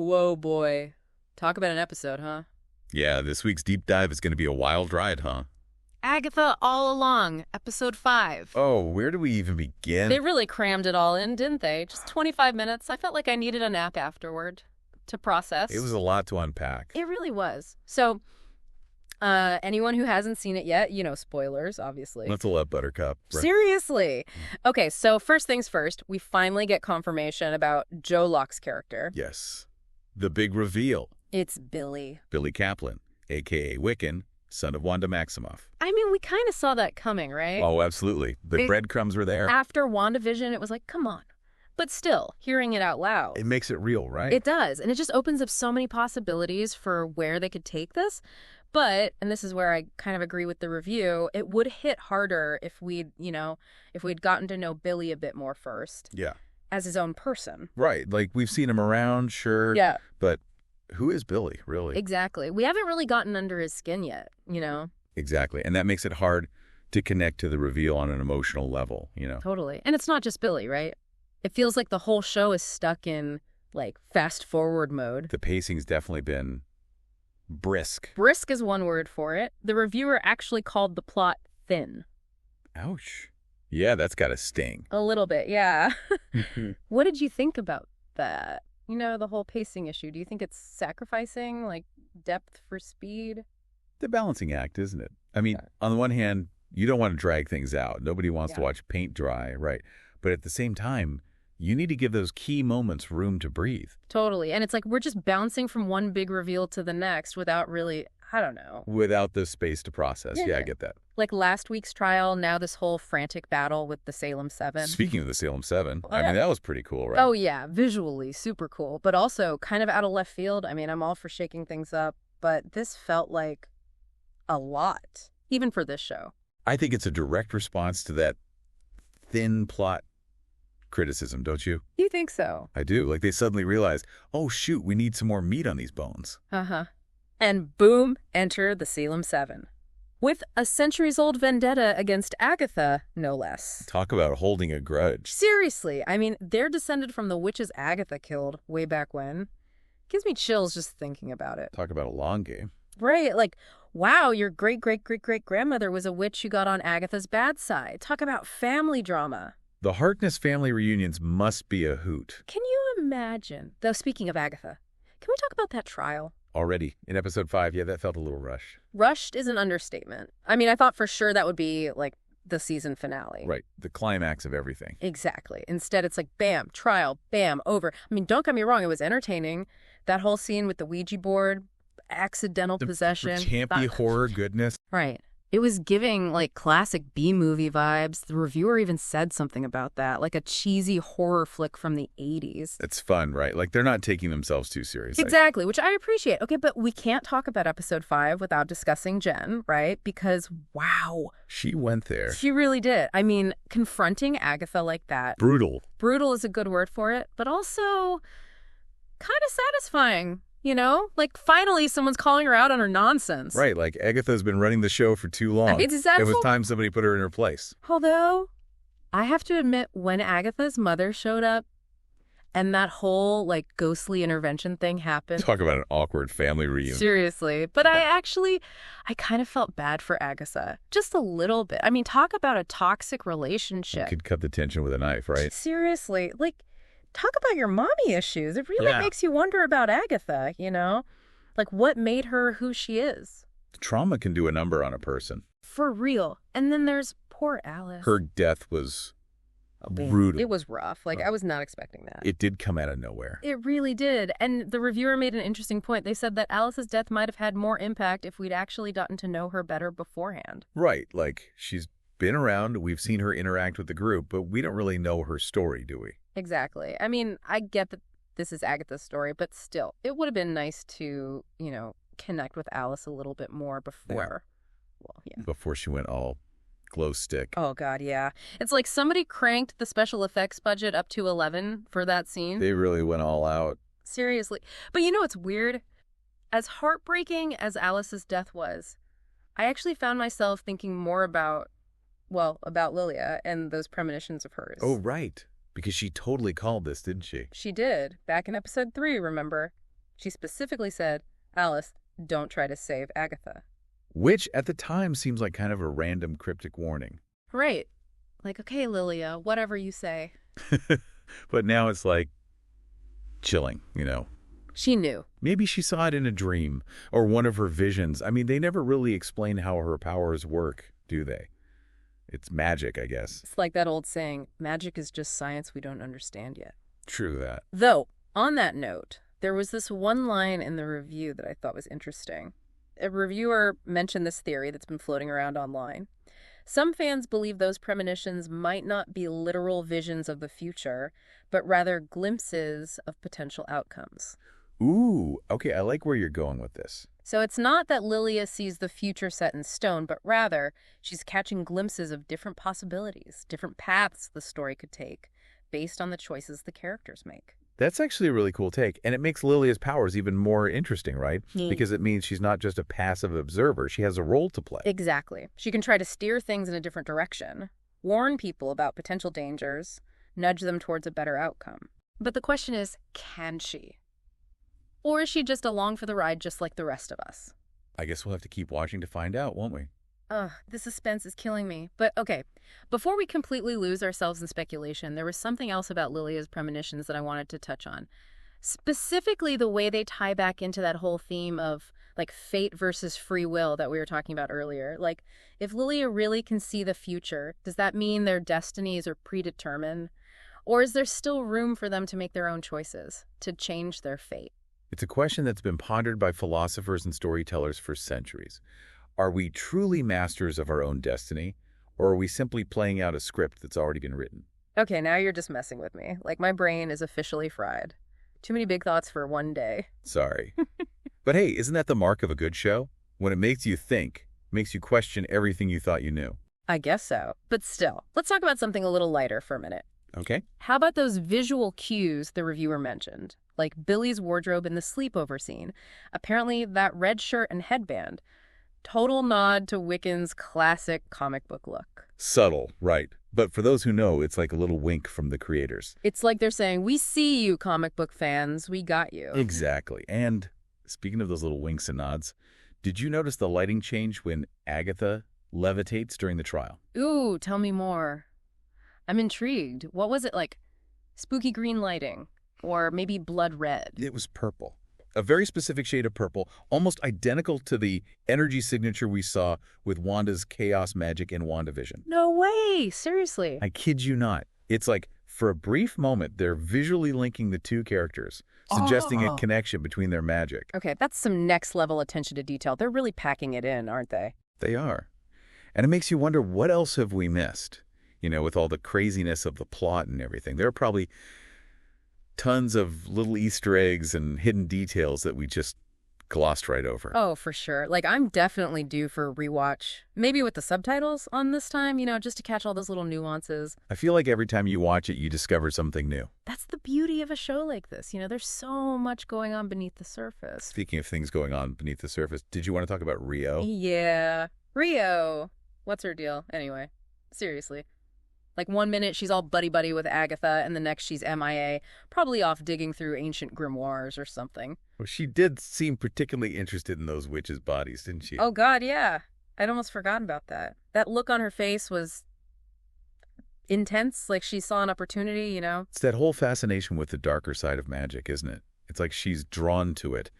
Whoa, boy. Talk about an episode, huh? Yeah, this week's deep dive is going to be a wild ride, huh? Agatha All Along, episode 5. Oh, where do we even begin? They really crammed it all in, didn't they? Just 25 minutes. I felt like I needed a nap afterward to process. It was a lot to unpack. It really was. So, anyone who hasn't seen it yet, spoilers, obviously. Let's let Buttercup. Right? Seriously. Okay, so first things first, we finally get confirmation about Joe Locke's character. Yes. The big reveal. It's Billy. Billy Kaplan, a.k.a. Wiccan, son of Wanda Maximoff. I mean, we kind of saw that coming, right? Oh, absolutely. The breadcrumbs were there. After WandaVision, it was like, come on. But still, hearing it out loud. It makes it real, right? It does. And it just opens up so many possibilities for where they could take this. But, and this is where I kind of agree with the review, it would hit harder if we'd gotten to know Billy a bit more first. Yeah. As his own person. Right. Like, we've seen him around, sure. Yeah. But who is Billy, really? Exactly. We haven't really gotten under his skin yet, Exactly. And that makes it hard to connect to the reveal on an emotional level, Totally. And it's not just Billy, right? It feels like the whole show is stuck in, fast forward mode. The pacing's definitely been brisk. Brisk is one word for it. The reviewer actually called the plot thin. Ouch. Yeah, that's got to sting. A little bit, yeah. What did you think about that? The whole pacing issue. Do you think it's sacrificing, depth for speed? The balancing act, isn't it? I mean, on the one hand, you don't want to drag things out. Nobody wants to watch paint dry, right? But at the same time, you need to give those key moments room to breathe. Totally. And it's like we're just bouncing from one big reveal to the next without really, I don't know. Without the space to process. Yeah, I get that. Like last week's trial, now this whole frantic battle with the Salem 7. Speaking of the Salem 7, I mean, that was pretty cool, right? Oh, yeah. Visually, super cool. But also kind of out of left field. I mean, I'm all for shaking things up. But this felt like a lot, even for this show. I think it's a direct response to that thin plot criticism, don't you? You think so? I do. Like they suddenly realized, oh, shoot, we need some more meat on these bones. Uh-huh. And boom, enter the Salem 7. With a centuries-old vendetta against Agatha, no less. Talk about holding a grudge. Seriously. I mean, they're descended from the witches Agatha killed way back when. Gives me chills just thinking about it. Talk about a long game. Right. Like, wow, your great-great-great-great-grandmother was a witch who got on Agatha's bad side. Talk about family drama. The Harkness family reunions must be a hoot. Can you imagine? Though, speaking of Agatha, can we talk about that trial? Already. In episode 5, yeah, that felt a little rushed. Rushed is an understatement. I mean, I thought for sure that would be, the season finale. Right. The climax of everything. Exactly. Instead, it's like, bam, trial, bam, over. I mean, don't get me wrong, it was entertaining. That whole scene with the Ouija board, accidental possession. Campy horror goodness. Right. It was giving, classic B-movie vibes. The reviewer even said something about that, like a cheesy horror flick from the 80s. It's fun, right? Like, they're not taking themselves too seriously. Exactly, which I appreciate. Okay, but we can't talk about episode 5 without discussing Jen, right? Because, wow. She went there. She really did. I mean, confronting Agatha like that. Brutal. Brutal is a good word for it, but also kind of satisfying. Finally someone's calling her out on her nonsense. Right, like Agatha's been running the show for too long. It was time somebody put her in her place. Although, I have to admit, when Agatha's mother showed up and that whole, ghostly intervention thing happened. Talk about an awkward family reunion. Seriously. But I kind of felt bad for Agatha. Just a little bit. I mean, talk about a toxic relationship. You could cut the tension with a knife, right? Seriously. Talk about your mommy issues. It really makes you wonder about Agatha, what made her who she is. Trauma can do a number on a person. For real. And then there's poor Alice. Her death was brutal. It was rough. I was not expecting that. It did come out of nowhere. It really did. And the reviewer made an interesting point. They said that Alice's death might have had more impact if we'd actually gotten to know her better beforehand. Right. She's been around. We've seen her interact with the group, but we don't really know her story, do we? Exactly. I mean, I get that this is Agatha's story, but still, it would have been nice to, connect with Alice a little bit more before. Yeah. Well, yeah. Before she went all glow stick. Oh, God, yeah. It's like somebody cranked the special effects budget up to 11 for that scene. They really went all out. Seriously. But it's weird. As heartbreaking as Alice's death was, I actually found myself thinking more about Lilia and those premonitions of hers. Oh, right. Because she totally called this, didn't she? She did. Back in episode 3, remember? She specifically said, Alice, don't try to save Agatha. Which, at the time, seems like kind of a random cryptic warning. Right. Like, okay, Lilia, whatever you say. But now it's like chilling, She knew. Maybe she saw it in a dream or one of her visions. I mean, they never really explain how her powers work, do they? It's magic, I guess. It's like that old saying, magic is just science we don't understand yet. True that. Though, on that note, there was this one line in the review that I thought was interesting. A reviewer mentioned this theory that's been floating around online. Some fans believe those premonitions might not be literal visions of the future, but rather glimpses of potential outcomes. Ooh, okay, I like where you're going with this. So it's not that Lilia sees the future set in stone, but rather she's catching glimpses of different possibilities, different paths the story could take, based on the choices the characters make. That's actually a really cool take, and it makes Lilia's powers even more interesting, right? Because it means she's not just a passive observer, she has a role to play. Exactly. She can try to steer things in a different direction, warn people about potential dangers, nudge them towards a better outcome. But the question is, can she? Or is she just along for the ride just like the rest of us? I guess we'll have to keep watching to find out, won't we? Ugh, the suspense is killing me. But okay, before we completely lose ourselves in speculation, there was something else about Lilia's premonitions that I wanted to touch on. Specifically the way they tie back into that whole theme of like fate versus free will that we were talking about earlier. Like, if Lilia really can see the future, does that mean their destinies are predetermined? Or is there still room for them to make their own choices, to change their fate? It's a question that's been pondered by philosophers and storytellers for centuries. Are we truly masters of our own destiny, or are we simply playing out a script that's already been written? Okay, now you're just messing with me. Like, my brain is officially fried. Too many big thoughts for one day. Sorry. But hey, isn't that the mark of a good show? When it makes you think, makes you question everything you thought you knew. I guess so. But still, let's talk about something a little lighter for a minute. Okay. How about those visual cues the reviewer mentioned? Like Billy's wardrobe in the sleepover scene. Apparently, that red shirt and headband. Total nod to Wiccan's classic comic book look. Subtle, right. But for those who know, it's like a little wink from the creators. It's like they're saying, we see you, comic book fans. We got you. Exactly. And speaking of those little winks and nods, did you notice the lighting change when Agatha levitates during the trial? Ooh, tell me more. I'm intrigued. What was it like? Spooky green lighting? Or maybe blood red? It was purple. A very specific shade of purple, almost identical to the energy signature we saw with Wanda's chaos magic in WandaVision. No way! Seriously? I kid you not. It's like, for a brief moment, they're visually linking the two characters, suggesting a connection between their magic. Okay, that's some next-level attention to detail. They're really packing it in, aren't they? They are. And it makes you wonder, what else have we missed? With all the craziness of the plot and everything. There are probably tons of little Easter eggs and hidden details that we just glossed right over. Oh, for sure. Like, I'm definitely due for a rewatch. Maybe with the subtitles on this time, just to catch all those little nuances. I feel like every time you watch it, you discover something new. That's the beauty of a show like this. There's so much going on beneath the surface. Speaking of things going on beneath the surface, did you want to talk about Rio? Yeah. Rio. What's her deal, anyway? Seriously. Like, one minute she's all buddy-buddy with Agatha, and the next she's MIA, probably off digging through ancient grimoires or something. Well, she did seem particularly interested in those witches' bodies, didn't she? Oh, God, yeah. I'd almost forgotten about that. That look on her face was intense, like she saw an opportunity, It's that whole fascination with the darker side of magic, isn't it? It's like she's drawn to it,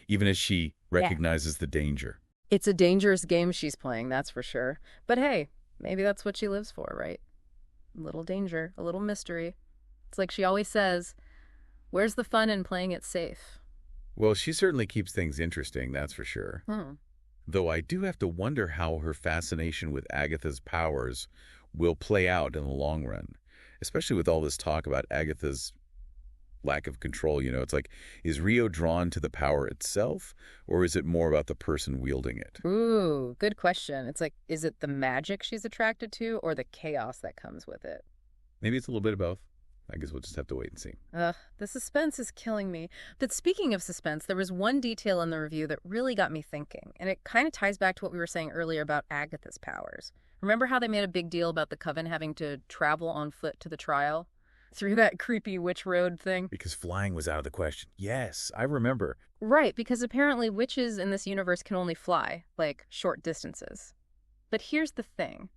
even as she recognizes the danger. It's a dangerous game she's playing, that's for sure. But hey, maybe that's what she lives for, right? A little danger, a little mystery. It's like she always says, where's the fun in playing it safe? Well, she certainly keeps things interesting, that's for sure. Though I do have to wonder how her fascination with Agatha's powers will play out in the long run, especially with all this talk about Agatha's lack of control. It's like, is Rio drawn to the power itself, or is it more about the person wielding it? Ooh, good question. It's like, is it the magic she's attracted to, or the chaos that comes with it? Maybe it's a little bit of both. I guess we'll just have to wait and see. The suspense is killing me. But speaking of suspense, there was one detail in the review that really got me thinking, and it kind of ties back to what we were saying earlier about Agatha's powers. Remember how they made a big deal about the Coven having to travel on foot to the trial? Through that creepy witch road thing. Because flying was out of the question. Yes, I remember. Right, because apparently witches in this universe can only fly, like, short distances. But here's the thing.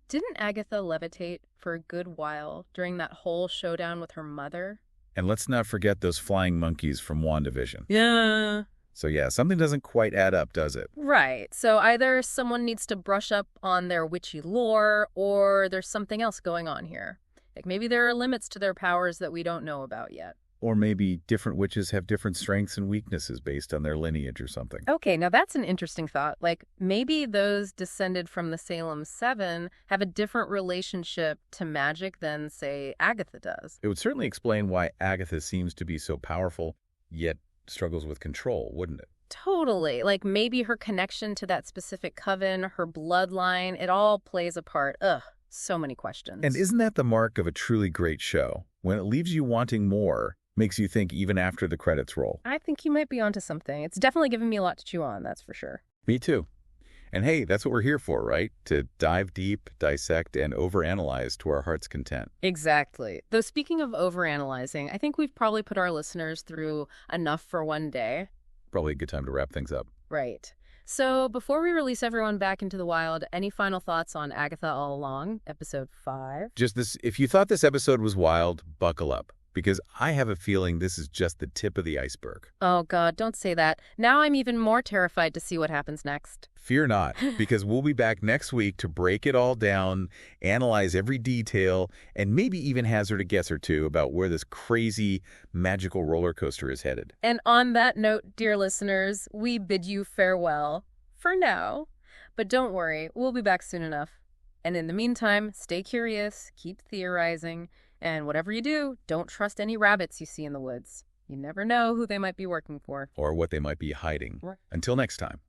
Didn't Agatha levitate for a good while during that whole showdown with her mother? And let's not forget those flying monkeys from WandaVision. Yeah. So yeah, something doesn't quite add up, does it? Right. So either someone needs to brush up on their witchy lore, or there's something else going on here. Like maybe there are limits to their powers that we don't know about yet. Or maybe different witches have different strengths and weaknesses based on their lineage or something. Okay, now that's an interesting thought. Like maybe those descended from the Salem Seven have a different relationship to magic than, say, Agatha does. It would certainly explain why Agatha seems to be so powerful, yet struggles with control, wouldn't it? Totally. Like maybe her connection to that specific coven, her bloodline, it all plays a part. Ugh, so many questions. And isn't that the mark of a truly great show? When it leaves you wanting more, makes you think even after the credits roll. I think you might be onto something. It's definitely given me a lot to chew on, that's for sure. Me too. And hey, that's what we're here for, right? To dive deep, dissect, and overanalyze to our heart's content. Exactly. Though speaking of overanalyzing, I think we've probably put our listeners through enough for one day. Probably a good time to wrap things up. Right. So before we release everyone back into the wild, any final thoughts on Agatha All Along, episode 5? Just this, if you thought this episode was wild, buckle up. Because I have a feeling this is just the tip of the iceberg. Oh, God, don't say that. Now I'm even more terrified to see what happens next. Fear not, because we'll be back next week to break it all down, analyze every detail, and maybe even hazard a guess or two about where this crazy, magical roller coaster is headed. And on that note, dear listeners, we bid you farewell for now. But don't worry, we'll be back soon enough. And in the meantime, stay curious, keep theorizing, and whatever you do, don't trust any rabbits you see in the woods. You never know who they might be working for. Or what they might be hiding. Right. Until next time.